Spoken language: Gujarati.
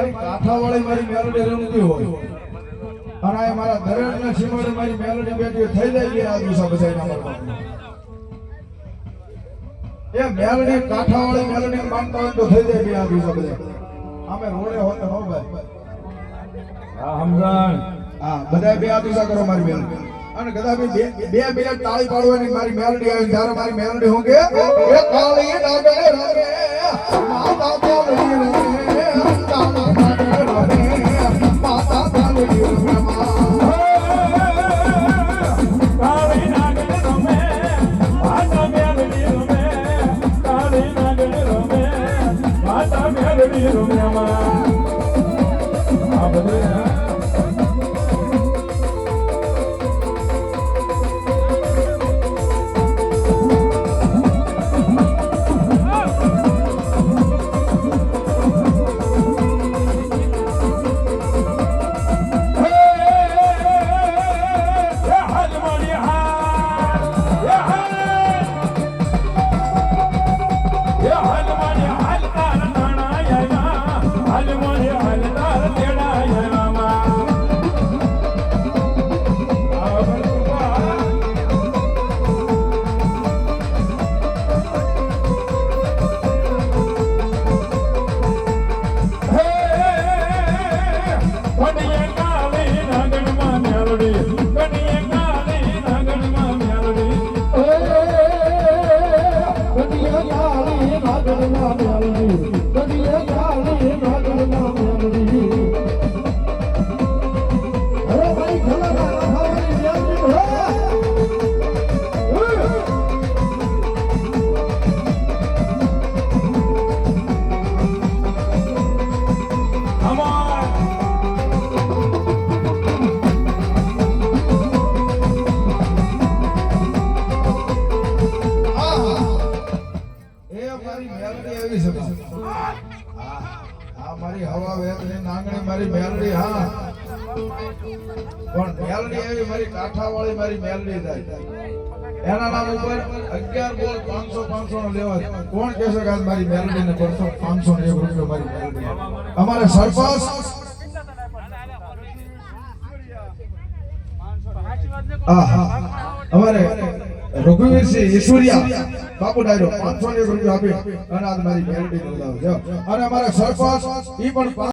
મારી કાઠાવાળી મારી મેલડી રમતી હોય અને આ મારા દરેકના સીમાડે મારી મેલડી બેઠી થઈ જાય આ દિવસે બધાયના મારવા એ મેલડી કાઠાવાળી મેલડી માનતા હોય તો થઈ જાય આ દિવસે બધા અમે રોડે હોતે હો ભાઈ હા સમજાણ હા બધા બે આ દિવસે કરો મારી મેલડી અને ગદાભાઈ બે મિનિટ તાળી પાડવાની મારી મેલડી આવી ત્યારે મારી મેલડી હું કે એ કાળી ડાગે રમે માતા મેલડી રમે કાળી ડાગે રમે માતા મેલડી રમે કાળી નાગણ રમે માતા મેલડી રમે કાળી નાગણ રમે માતા મેલડી રમે આ બધે મારી હવા વેતની નાંગણી મારી મેલડી હા પણ મેલડી એવી મારી કાઠાવાળી મારી મેલડી થાય એના નામ ઉપર 11 બોલ 500 નો લેવા કોણ કહેશે કે મારી મેલડી ને 500 ને 1 રૂપિયો મારી મેલડી અમારે સરપંચ અમારે રઘુવીરસિંહ ઈશ્વરિયા બાપુ ડાયરો 500 ને 1 રૂપિયો આપી અને આ મારી મેલડી બોલાવજો અને અમારા સરપંચ ઈ પણ